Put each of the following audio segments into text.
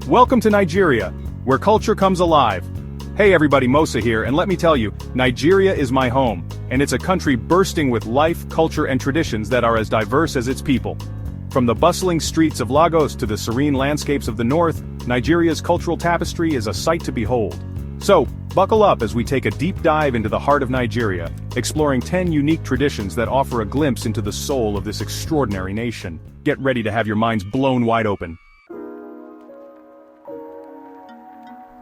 Welcome to Nigeria, where culture comes alive. Hey everybody, Mosa here, and let me tell you, Nigeria is my home, and it's a country bursting with life, culture and traditions that are as diverse as its people. From the bustling streets of Lagos to the serene landscapes of the north, Nigeria's cultural tapestry is a sight to behold. So, buckle up as we take a deep dive into the heart of Nigeria, exploring 10 unique traditions that offer a glimpse into the soul of this extraordinary nation. Get ready to have your minds blown wide open.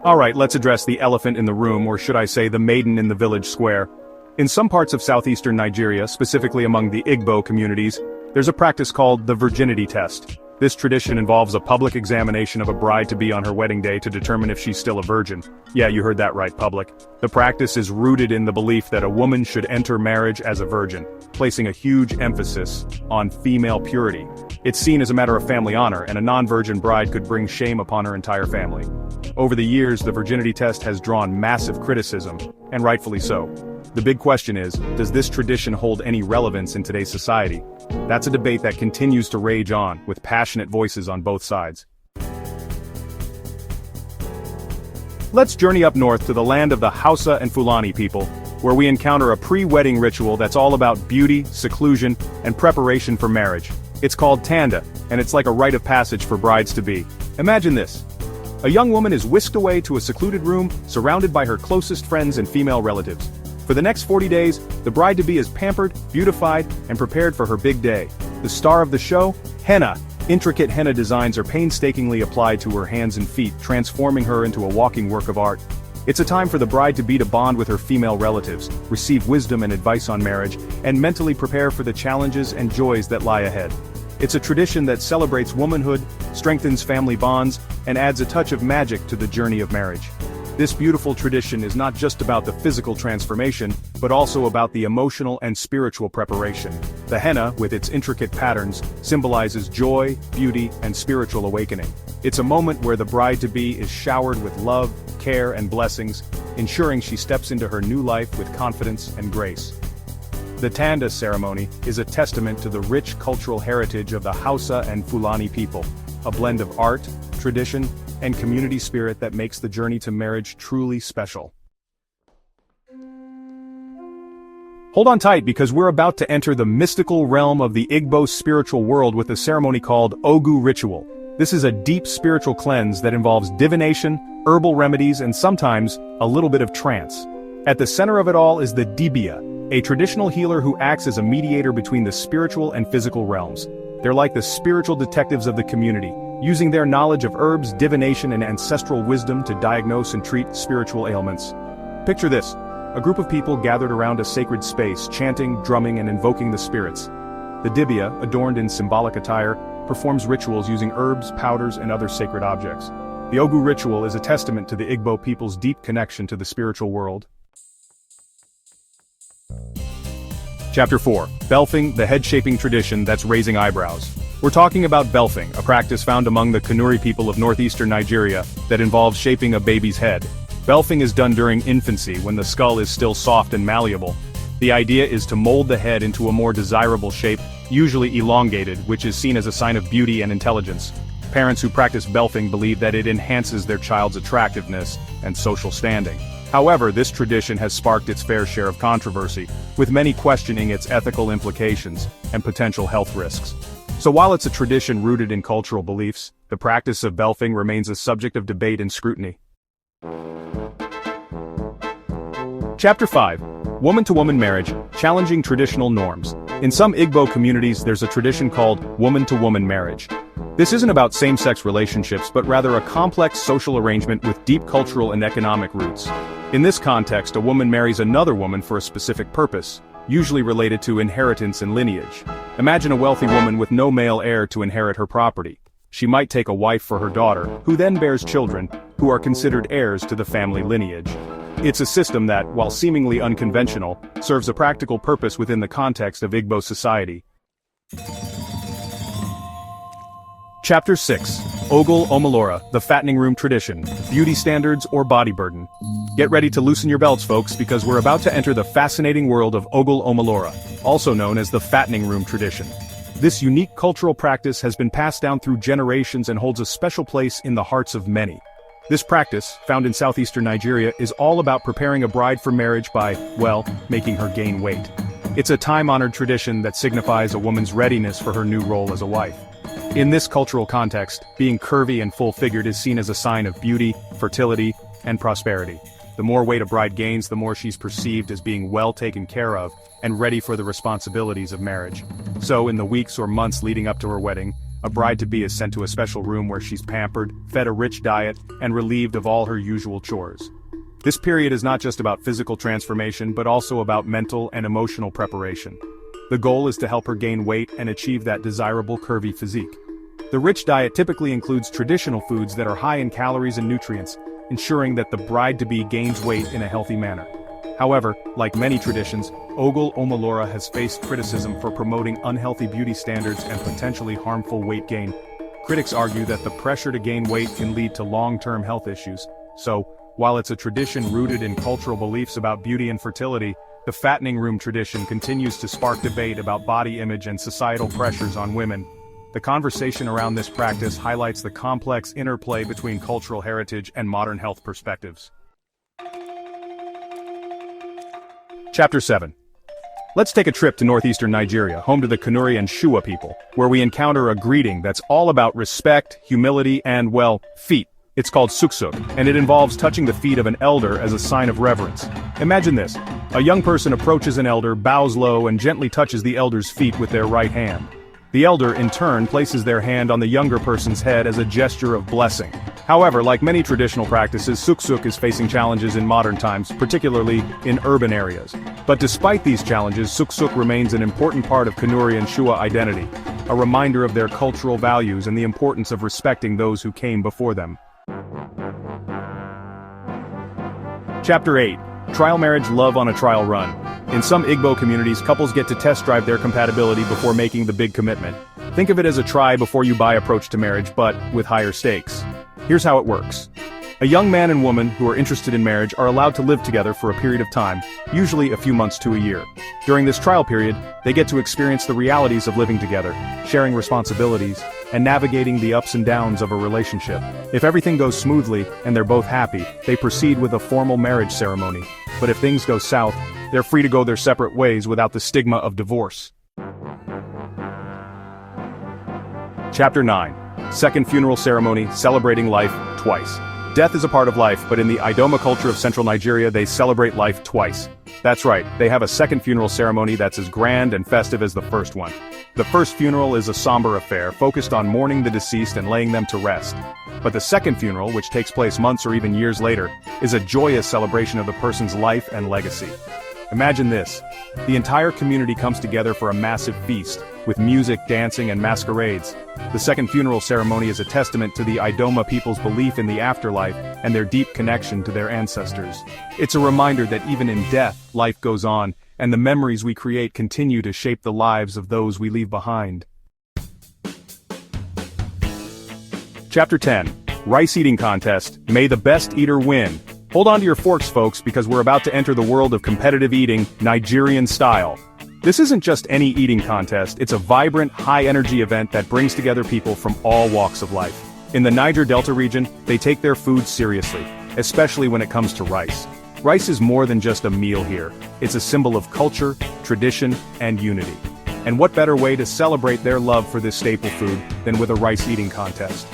Alright, let's address the elephant in the room, or should I say the maiden in the village square. In some parts of southeastern Nigeria, specifically among the Igbo communities, there's a practice called the virginity test. This tradition involves a public examination of a bride-to-be on her wedding day to determine if she's still a virgin. Yeah, you heard that right, public. The practice is rooted in the belief that a woman should enter marriage as a virgin, placing a huge emphasis on female purity. It's seen as a matter of family honor, and a non-virgin bride could bring shame upon her entire family. Over the years, the virginity test has drawn massive criticism, and rightfully so. The big question is, does this tradition hold any relevance in today's society? That's a debate that continues to rage on, with passionate voices on both sides. Let's journey up north to the land of the Hausa and Fulani people, where we encounter a pre-wedding ritual that's all about beauty, seclusion, and preparation for marriage. It's called Tanda, and it's like a rite of passage for brides-to-be. Imagine this. A young woman is whisked away to a secluded room, surrounded by her closest friends and female relatives. For the next 40 days, the bride-to-be is pampered, beautified, and prepared for her big day. The star of the show? Henna. Intricate henna designs are painstakingly applied to her hands and feet, transforming her into a walking work of art. It's a time for the bride-to-be to bond with her female relatives, receive wisdom and advice on marriage, and mentally prepare for the challenges and joys that lie ahead. It's a tradition that celebrates womanhood, strengthens family bonds, and adds a touch of magic to the journey of marriage. This beautiful tradition is not just about the physical transformation, but also about the emotional and spiritual preparation. The henna, with its intricate patterns, symbolizes joy, beauty, and spiritual awakening. It's a moment where the bride-to-be is showered with love, care, and blessings, ensuring she steps into her new life with confidence and grace. The Tanda ceremony is a testament to the rich cultural heritage of the Hausa and Fulani people, a blend of art, tradition, and community spirit that makes the journey to marriage truly special. Hold on tight, because we're about to enter the mystical realm of the Igbo spiritual world with a ceremony called Ogu ritual. This is a deep spiritual cleanse that involves divination, herbal remedies, and sometimes a little bit of trance. At the center of it all is the dibia, a traditional healer who acts as a mediator between the spiritual and physical realms. They're like the spiritual detectives of the community, using their knowledge of herbs, divination, and ancestral wisdom to diagnose and treat spiritual ailments. Picture this: a group of people gathered around a sacred space, chanting, drumming, and invoking the spirits. The dibia, adorned in symbolic attire, performs rituals using herbs, powders, and other sacred objects. The Ogu ritual is a testament to the Igbo people's deep connection to the spiritual world. Chapter 4. Belfing, the head-shaping tradition that's raising eyebrows. We're talking about belfing, a practice found among the Kanuri people of northeastern Nigeria that involves shaping a baby's head. Belfing is done during infancy, when the skull is still soft and malleable. The idea is to mold the head into a more desirable shape, usually elongated, which is seen as a sign of beauty and intelligence. Parents who practice belfing believe that it enhances their child's attractiveness and social standing. However, this tradition has sparked its fair share of controversy, with many questioning its ethical implications and potential health risks. So while it's a tradition rooted in cultural beliefs, the practice of belfing remains a subject of debate and scrutiny. Chapter 5. Woman-to-woman marriage, challenging traditional norms. In some Igbo communities, there's a tradition called woman-to-woman marriage. This isn't about same-sex relationships, but rather a complex social arrangement with deep cultural and economic roots. In this context, a woman marries another woman for a specific purpose, usually related to inheritance and lineage. Imagine a wealthy woman with no male heir to inherit her property. She might take a wife for her daughter, who then bears children, who are considered heirs to the family lineage. It's a system that, while seemingly unconventional, serves a practical purpose within the context of Igbo society. Chapter 6. Ogul Omalora, the fattening room tradition, beauty standards or body burden. Get ready to loosen your belts, folks, because we're about to enter the fascinating world of Ogul Omalora, also known as the fattening room tradition. This unique cultural practice has been passed down through generations and holds a special place in the hearts of many. This practice, found in southeastern Nigeria, is all about preparing a bride for marriage by, well, making her gain weight. It's a time-honored tradition that signifies a woman's readiness for her new role as a wife. In this cultural context, being curvy and full-figured is seen as a sign of beauty, fertility, and prosperity. The more weight a bride gains, the more she's perceived as being well taken care of and ready for the responsibilities of marriage. So, in the weeks or months leading up to her wedding, a bride-to-be is sent to a special room where she's pampered, fed a rich diet, and relieved of all her usual chores. This period is not just about physical transformation but also about mental and emotional preparation. The goal is to help her gain weight and achieve that desirable curvy physique. The rich diet typically includes traditional foods that are high in calories and nutrients, ensuring that the bride-to-be gains weight in a healthy manner. However, like many traditions, Ogle Omalora has faced criticism for promoting unhealthy beauty standards and potentially harmful weight gain. Critics argue that the pressure to gain weight can lead to long-term health issues. So, while it's a tradition rooted in cultural beliefs about beauty and fertility, the fattening room tradition continues to spark debate about body image and societal pressures on women. The conversation around this practice highlights the complex interplay between cultural heritage and modern health perspectives. Chapter 7. Let's take a trip to northeastern Nigeria, home to the Kanuri and Shuwa people, where we encounter a greeting that's all about respect, humility, and, well, feet. It's called suksuk, and it involves touching the feet of an elder as a sign of reverence. Imagine this. A young person approaches an elder, bows low, and gently touches the elder's feet with their right hand. The elder, in turn, places their hand on the younger person's head as a gesture of blessing. However, like many traditional practices, suksuk is facing challenges in modern times, particularly in urban areas. But despite these challenges, suksuk remains an important part of Kanuri and Shuwa identity, a reminder of their cultural values and the importance of respecting those who came before them. Chapter 8. Trial Marriage Love on a Trial Run. In some Igbo communities, couples get to test drive their compatibility before making the big commitment. Think of it as a try before you buy approach to marriage, but with higher stakes. Here's how it works. A young man and woman who are interested in marriage are allowed to live together for a period of time, usually a few months to a year. During this trial period, they get to experience the realities of living together, sharing responsibilities, and navigating the ups and downs of a relationship. If everything goes smoothly and they're both happy, they proceed with a formal marriage ceremony. But if things go south, they're free to go their separate ways without the stigma of divorce. Chapter 9. Second Funeral Ceremony, Celebrating Life Twice. Death is a part of life, but in the Idoma culture of central Nigeria they celebrate life twice. That's right, they have a second funeral ceremony that's as grand and festive as the first one. The first funeral is a somber affair, focused on mourning the deceased and laying them to rest. But the second funeral, which takes place months or even years later, is a joyous celebration of the person's life and legacy. Imagine this. The entire community comes together for a massive feast, with music, dancing, and masquerades. The second funeral ceremony is a testament to the Idoma people's belief in the afterlife and their deep connection to their ancestors. It's a reminder that even in death, life goes on, and the memories we create continue to shape the lives of those we leave behind. Chapter 10. Rice Eating Contest. May the best eater win. Hold on to your forks, folks, because we're about to enter the world of competitive eating, Nigerian style. This isn't just any eating contest, it's a vibrant, high-energy event that brings together people from all walks of life. In the Niger Delta region, they take their food seriously, especially when it comes to rice. Rice is more than just a meal here. It's a symbol of culture, tradition, and unity. And what better way to celebrate their love for this staple food than with a rice eating contest?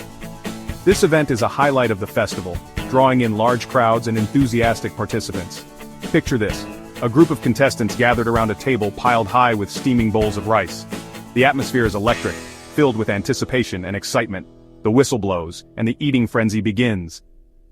This event is a highlight of the festival, drawing in large crowds and enthusiastic participants. Picture this. A group of contestants gathered around a table piled high with steaming bowls of rice. The atmosphere is electric, filled with anticipation and excitement. The whistle blows, and the eating frenzy begins.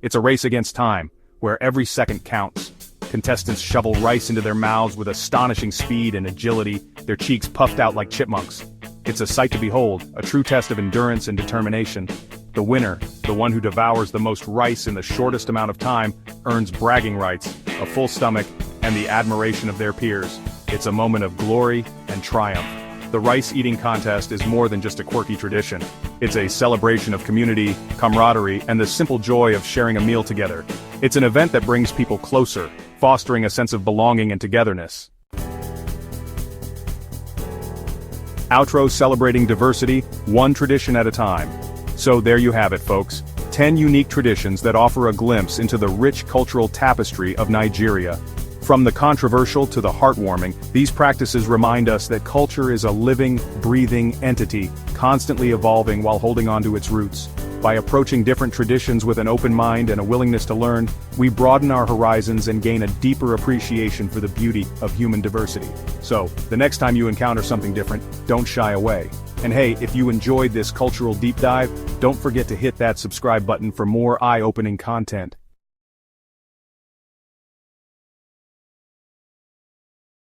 It's a race against time, where every second counts. Contestants shovel rice into their mouths with astonishing speed and agility, their cheeks puffed out like chipmunks. It's a sight to behold, a true test of endurance and determination. The winner, the one who devours the most rice in the shortest amount of time, earns bragging rights, a full stomach, and the admiration of their peers. It's a moment of glory and triumph. The rice eating contest is more than just a quirky tradition. It's a celebration of community, camaraderie, and the simple joy of sharing a meal together. It's an event that brings people closer, fostering a sense of belonging and togetherness. Outro celebrating diversity, one tradition at a time. So there you have it, folks. 10 unique traditions that offer a glimpse into the rich cultural tapestry of Nigeria. From the controversial to the heartwarming, these practices remind us that culture is a living, breathing entity, constantly evolving while holding on to its roots. By approaching different traditions with an open mind and a willingness to learn, we broaden our horizons and gain a deeper appreciation for the beauty of human diversity. So, the next time you encounter something different, don't shy away. And hey, if you enjoyed this cultural deep dive, don't forget to hit that subscribe button for more eye-opening content.